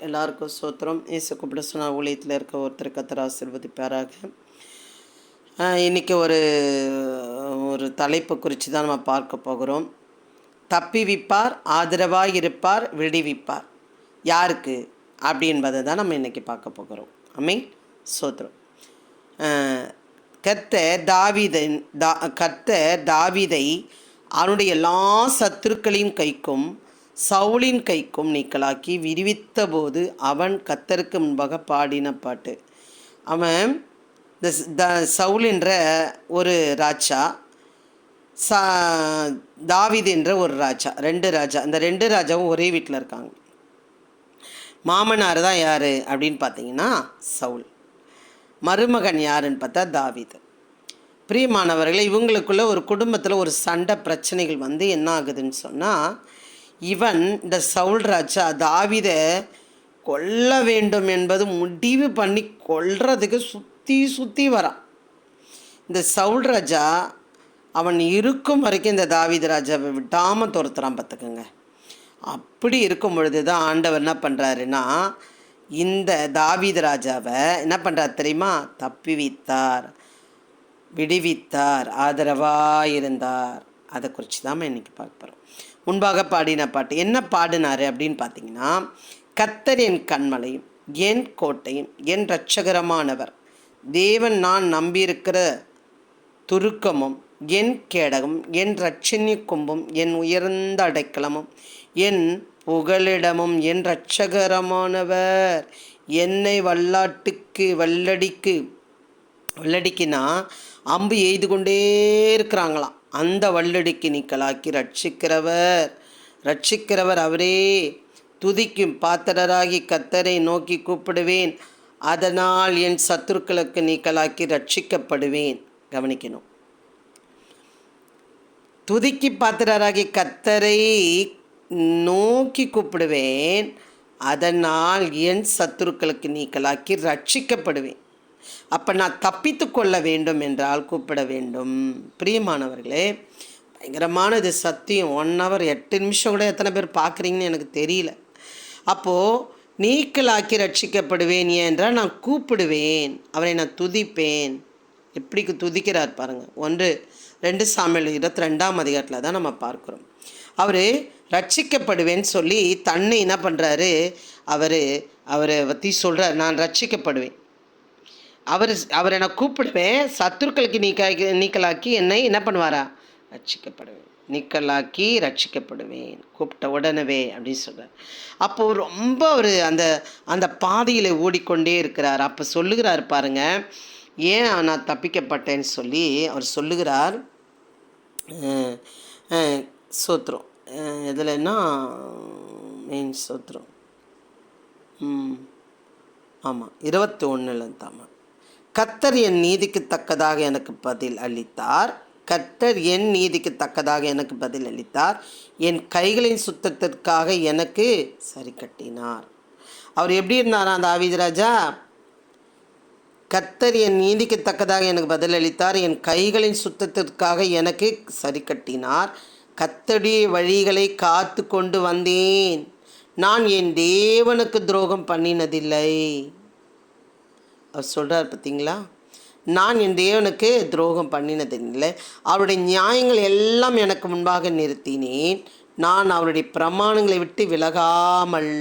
எல்லாருக்கும் ஸ்தோத்திரம். இயேசு கூப்பிட சொன்ன ஊழியத்தில் இருக்க ஒருத்தர் கர்த்தர் ஆசீர்வதிப்பாராக. இன்றைக்கி ஒரு ஒரு தலைப்பு குறித்து தான் நம்ம பார்க்க போகிறோம். தப்பிவிப்பார், ஆதரவாக இருப்பார், விடுவிப்பார். யாருக்கு அப்படி என்பதை தான் நம்ம இன்றைக்கி பார்க்க போகிறோம். ஆமென். ஸ்தோத்திரம். கர்த்தர் தாவீதை அவனுடைய எல்லா சத்துருக்களின் கைக்கும் சவுலின் கைக்கும் நீக்கலாக்கி விடுவித்த போது அவன் கர்த்தருக்கு முன்பாக பாடின பாட்டு. அவன் சவுல் என்ற ஒரு ராஜா, தாவீது என்ற ஒரு ராஜா, அந்த ரெண்டு ராஜாவும் ஒரே வீட்டில் இருக்காங்க. மாமனார் தான் யார் அப்படின்னு பார்த்தீங்கன்னா சவுல், மருமகன் யாருன்னு பார்த்தா தாவீது. பிரியமானவர்களே, இவங்களுக்குள்ள ஒரு குடும்பத்தில் ஒரு சண்டை பிரச்சனைகள் வந்து என்ன ஆகுதுன்னு சொன்னால், இவன் இந்த சவுல் ராஜா தாவீதை கொல்ல வேண்டும் என்பது முடிவு பண்ணி கொல்றதுக்கு சுற்றி வரான். இந்த சவுல் ராஜா அவன் இருக்கும் வரைக்கும் இந்த தாவீது ராஜாவை விடாமல் துரத்துறான் பார்த்துக்கோங்க. அப்படி இருக்கும் பொழுது தான் ஆண்டவர் என்ன பண்ணுறாருன்னா, இந்த தாவீது ராஜாவை என்ன பண்ணுறார் தெரியுமா? தப்பிவித்தார், விடுவித்தார், ஆதரவாக இருந்தார். அதை குறித்து தான் இன்றைக்கி பார்க்க போகிறோம். முன்பாக பாடின பாட்டு என்ன பாடினார் அப்படின்னு பார்த்தீங்கன்னா, கர்த்தர் என் கன்மலையும் என் கோட்டையும் என் இரட்சகரமானவர், தேவன் நான் நம்பியிருக்கிற துருக்கமும் என் கேடகம், என் இரட்சணிய கொம்பும், என் உயர்ந்த அடைக்கலமும், என் புகலிடமும், என் இரட்சகரமானவர். என்னை வல்லடிக்குனா அம்பு எய்து கொண்டே இருக்கிறாங்களாம். அந்த வல்லடிக்கு நீக்கலாக்கி ரட்சிக்கிறவர் அவரே. துதிக்கும் பாத்திரராகி கர்த்தரை நோக்கி கூப்பிடுவேன், அதனால் என் சத்துருக்களுக்கு நீக்கலாக்கி ரட்சிக்கப்படுவேன். கவனிக்கணும். துதிக்கு பாத்திரராகி கர்த்தரை நோக்கி கூப்பிடுவேன், அதனால் என் சத்துருக்களுக்கு நீக்கலாக்கி ரட்சிக்கப்படுவேன். அப்போ நான் தப்பித்து கொள்ள வேண்டும் என்றால் கூப்பிட வேண்டும். பிரியமானவர்களே, பயங்கரமான இது சத்தியம். 1 hour 8 நிமிஷம் கூட எத்தனை பேர் பார்க்குறீங்கன்னு எனக்கு தெரியல. அப்போது நீக்கலாக்கி ரட்சிக்கப்படுவேன் என்றால் நான் கூப்பிடுவேன், அவரை நான் துதிப்பேன். எப்படி துதிக்கிறார் பாருங்கள். 1-2 சாமுவேல் 22ஆம் அதிகாரத்தில் தான் நம்ம பார்க்குறோம். அவர் ரட்சிக்கப்படுவேன்னு சொல்லி தன்னை என்ன பண்ணுறாரு, அவரை பற்றி சொல்கிறார், நான் ரட்சிக்கப்படுவேன், அவரை நான் கூப்பிடுவேன், சத்துருக்களுக்கு நீக்கலாக்கி என்னை என்ன பண்ணுவாரா? ரட்சிக்கப்படுவேன், நீக்கலாக்கி ரட்சிக்கப்படுவேன், கூப்பிட்ட உடனே அப்படின்னு சொல்கிறார். அப்போது ரொம்ப அவர் அந்த பாதையில் ஓடிக்கொண்டே இருக்கிறார். அப்போ சொல்லுகிறார் பாருங்க, ஏன் நான் தப்பிக்கப்பட்டேன்னு சொல்லி அவர் சொல்லுகிறார். சோத்திரம் இதில்னா மெயின் சோத்திரம், ஆமாம் 21 தாமா. கர்த்தர் என் நீதிக்கு தக்கதாக எனக்கு பதில் அளித்தார், கர்த்தர் என் நீதிக்கு தக்கதாக எனக்கு பதில் அளித்தார், என் கைகளின் சுத்தத்திற்காக எனக்கு சரி கட்டினார். அவர் எப்படி இருந்தாரா தாவீது ராஜா? கர்த்தர் என் நீதிக்கு தக்கதாக எனக்கு பதில் அளித்தார், என் கைகளின் சுத்தத்திற்காக எனக்கு சரி கட்டினார், கர்த்தருடைய வழிகளை காத்து கொண்டு வந்தேன், நான் என் தேவனுக்கு துரோகம் பண்ணினதில்லை. அவர் சொல்கிறார் பார்த்தீங்களா, நான் என் தேவனுக்கு துரோகம் பண்ணினதில்லை, அவருடைய நியாயங்கள் எல்லாம் எனக்கு முன்பாக நிறுத்தினேன், நான் அவருடைய பிரமாணங்களை விட்டு விலகாமல்.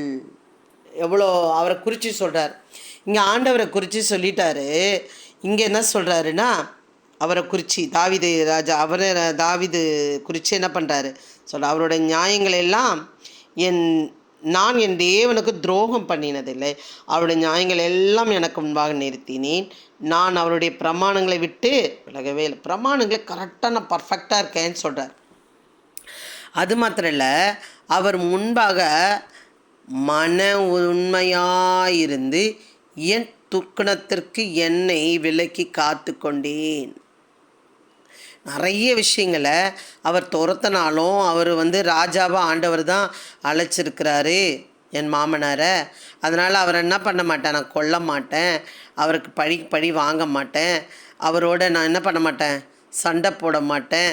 எவ்வளோ அவரை குறித்து சொல்கிறார். இங்கே ஆண்டவரை குறித்து சொல்லிட்டாரு. இங்கே என்ன சொல்கிறாருன்னா, அவரை குறித்து தாவீது ராஜா, தாவீது குறித்து என்ன பண்ணுறாரு சொல்ற, அவருடைய நியாயங்கள் எல்லாம் நான் என் தேவனுக்கு துரோகம் பண்ணினதில்லை, அவருடைய நியாயங்கள் எல்லாம் எனக்கு முன்பாக நிறுத்தினேன், நான் அவருடைய பிரமாணங்களை விட்டு விலகவே இல்லை. பிரமாணங்களை கரெக்டாக நான் பர்ஃபெக்டாக இருக்கேன்னு சொல்கிறார். அது மாத்திரம் இல்லை, அவர் முன்பாக மன உண்மையாயிருந்து என் துக்கணத்திற்கு என்னை விலக்கி காத்து கொண்டேன். நிறைய விஷயங்களை அவர் துரத்தினாலும் அவர் ராஜாவாக ஆண்டவர் தான் அழைச்சிருக்கிறாரு என் மாமனாரை. அதனால் அவரை என்ன பண்ண மாட்டேன், நான் கொல்ல மாட்டேன், அவருக்கு பழி வாங்க மாட்டேன், அவரோட நான் என்ன பண்ண மாட்டேன், சண்டை போட மாட்டேன்,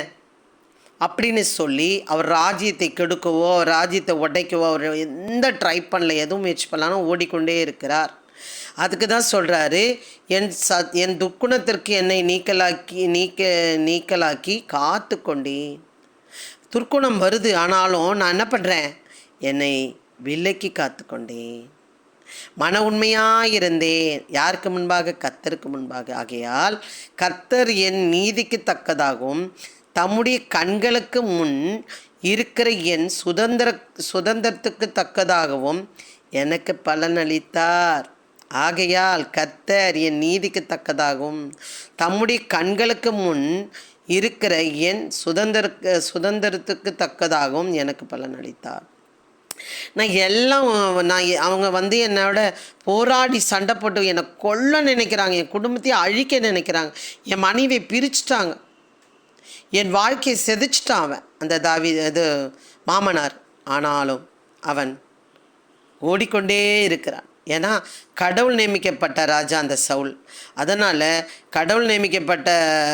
அப்படின்னு சொல்லி அவர் ராஜ்யத்தை கெடுக்கவோ அவர் ராஜ்யத்தை உடைக்கவோ அவர் எந்த ட்ரை பண்ணல, எதுவும் முயற்சி பண்ணலான்னு ஓடிக்கொண்டே இருக்கிறார். அதுக்கு தான் சொல்கிறாரு, என் துர்க்குணத்திற்கு என்னை நீக்கலாக்கி காத்து கொண்டேன். துர்க்குணம் வருது, ஆனாலும் நான் என்ன பண்ணுறேன், என்னை விலக்கி காத்து கொண்டேன். மன உண்மையாக இருந்தேன். யாருக்கு முன்பாக? கர்த்தருக்கு முன்பாக. ஆகையால் கர்த்தர் என் நீதிக்கு தக்கதாகவும் தம்முடைய கண்களுக்கு முன் இருக்கிற என் சுதந்திரத்துக்கு தக்கதாகவும் எனக்கு பலனளித்தார். ஆகையால் கர்த்தர் என் நீதிக்கு தக்கதாகவும் தம்முடைய கண்களுக்கு முன் இருக்கிற என் சுதந்திரத்துக்கு தக்கதாகவும் எனக்கு பலனளித்தார். அவங்க என்னோட போராடி சண்டை போட்டு என்னை கொல்ல நினைக்கிறாங்க, என் குடும்பத்தையும் அழிக்க நினைக்கிறாங்க, என் மனைவியை பிரிச்சுட்டாங்க, என் வாழ்க்கையை செதிச்சிட்டான் அவன், அந்த மாமனார். ஆனாலும் அவன் ஓடிக்கொண்டே இருக்கிறான். ஏன்னா கடவுள் நியமிக்கப்பட்ட ராஜா அந்த சவுல். அதனால் கடவுள் நியமிக்கப்பட்ட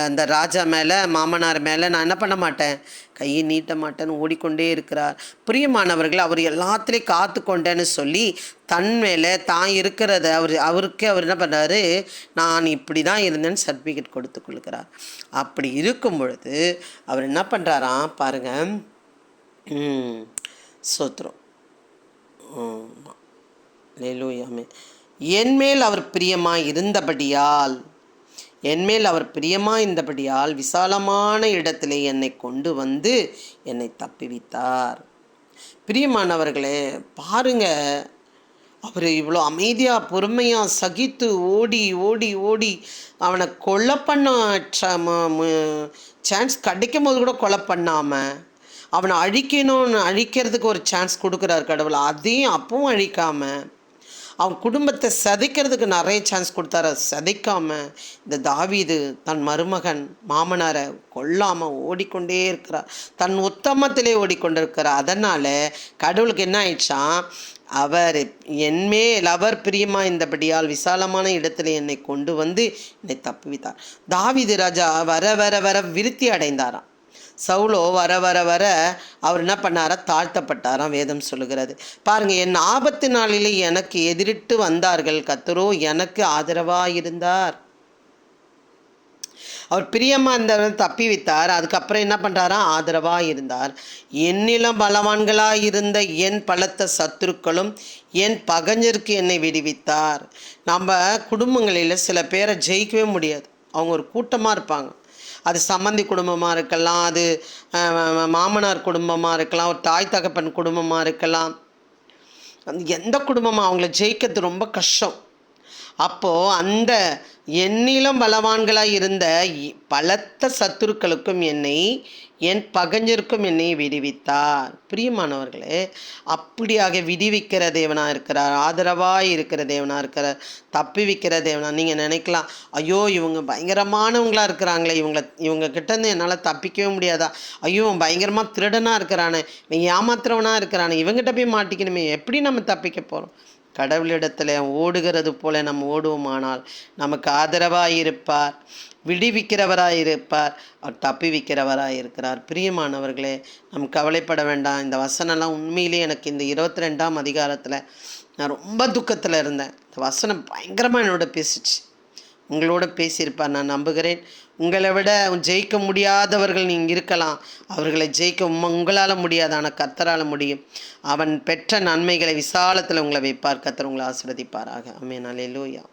அந்த ராஜா மேலே, மாமனார் மேலே நான் என்ன பண்ண மாட்டேன், கையை நீட்ட மாட்டேன்னு ஓடிக்கொண்டே இருக்கிறார். பிரியமானவர்கள், அவர் எல்லாத்துலேயும் காத்து கொண்டேன்னு சொல்லி தன் மேலே தான் இருக்கிறத அவருக்கு என்ன பண்ணுறாரு, நான் இப்படி தான் இருந்தேன்னு சர்டிஃபிகேட் கொடுத்து கொள்கிறார். அப்படி இருக்கும் பொழுது அவர் என்ன பண்ணுறாராம் பாருங்கள். சோத்திரம். அல்லேலூயாமே. என்மேல் அவர் பிரியமாய் இருந்தபடியால் விசாலமான இடத்திலே என்னை கொண்டு வந்து என்னை தப்புவித்தார். பிரியமானவர்களே, பாருங்க, அவர் இவ்வளோ அமைதியாக பொறுமையாக சகித்து ஓடி ஓடி ஓடி அவனை கொலை பண்ண சான்ஸ் கிடைக்கும் போது கூட கொலை பண்ணாமல் அவனை அழிக்கிறதுக்கு ஒரு சான்ஸ் கொடுக்குறார் கடவுள். அதையும் அப்பவும் அழிக்காமல் அவன் குடும்பத்தை சிதைக்கிறதுக்கு நிறைய சான்ஸ் கொடுத்தாரு. சிதைக்காமல் இந்த தாவீது தன் மருமகன் மாமனாரை கொல்லாமல் ஓடிக்கொண்டே இருக்கிறார், தன் உத்தமத்திலே ஓடிக்கொண்டிருக்கிறார். அதனால் கடவுளுக்கு என்ன ஆயிடுச்சான், அவர் பிரியமாக இருந்தபடியால் விசாலமான இடத்துல என்னை கொண்டு வந்து என்னை தப்புவித்தார். தாவீது ராஜா வர வர வர விருத்தி அடைந்தாராம். சவுலோ வர வர வர அவர் என்ன பண்ணாரா, தாழ்த்தப்பட்டாராம். வேதம் சொல்லுகிறது பாருங்கள். என் ஆபத்து நாளிலே எனக்கு எதிரிட்டு வந்தார்கள், கர்த்தரோ எனக்கு ஆதரவாக இருந்தார். அவர் பிரியமாக இருந்தவர் தப்பி வைத்தார். அதுக்கப்புறம் என்ன பண்ணுறாராம், ஆதரவாக இருந்தார். என்னிலும் பலவான்களாக இருந்த என் பலத்த சத்துருக்களும் என் பகைஞருக்கு என்னை விடுவித்தார். நம்ம குடும்பங்களில் சில பேரை ஜெயிக்கவே முடியாது. அவங்க ஒரு கூட்டமாக இருப்பாங்க. அது சம்மந்தி குடும்பமாக இருக்கலாம், அது மாமனார் குடும்பமாக இருக்கலாம், ஒரு தாய் தகப்பன் குடும்பமாக இருக்கலாம். எந்த குடும்பமாக அவங்கள ஜெயிக்கிறது ரொம்ப கஷ்டம். அப்போது அந்த என்னிலும் பலவான்களாக இருந்த பலத்த சத்துருக்களுக்கும் என் பகைஞருக்கும் என்னை விடுவித்தார். பிரியமானவர்களே, அப்படியாக விடுவிக்கிற தேவனாக இருக்கிறார், ஆதரவாக இருக்கிற தேவனாக இருக்கிறார், தப்புவிக்கிற தேவனா. நீங்கள் நினைக்கலாம், ஐயோ இவங்க பயங்கரமானவங்களாக இருக்கிறாங்களே, இவங்க கிட்டேருந்து என்னால் தப்பிக்கவே முடியாதா, ஐயோ பயங்கரமாக திருடனாக இருக்கிறானே, இவன் ஏமாத்துறவனாக இருக்கிறானே, இவங்ககிட்ட போய் மாட்டிக்கணுமே, எப்படி நம்ம தப்பிக்க போகிறோம்? கடவுளிடத்தில் ஓடுகிறது போல நம்ம ஓடுவோமானால் நமக்கு ஆதரவாக இருப்பார், விடுவிக்கிறவராக இருப்பார், அவர் தப்புவிக்கிறவராக இருக்கிறார். பிரியமானவர்களே, நம்ம கவலைப்பட வேண்டாம். இந்த வசனம்லாம் உண்மையிலே எனக்கு இந்த 22ஆம் அதிகாரத்தில் நான் ரொம்ப துக்கத்தில் இருந்தேன். இந்த வசனம் பயங்கரமாக என்னோட பேசிச்சு, உங்களோட பேசியிருப்பார் நான் நம்புகிறேன். உங்களை விட ஜெயிக்க முடியாதவர்கள் நீங்கள் இருக்கலாம், அவர்களை ஜெயிக்க உங்களால் முடியாது, ஆனால் கர்த்தரால் முடியும். அவன் பெற்ற நன்மைகளை விசாலத்தில் உங்களை வைப்பார். கர்த்தர் உங்களை ஆசீர்வதிப்பாராக. ஆமென். அல்லேலூயா.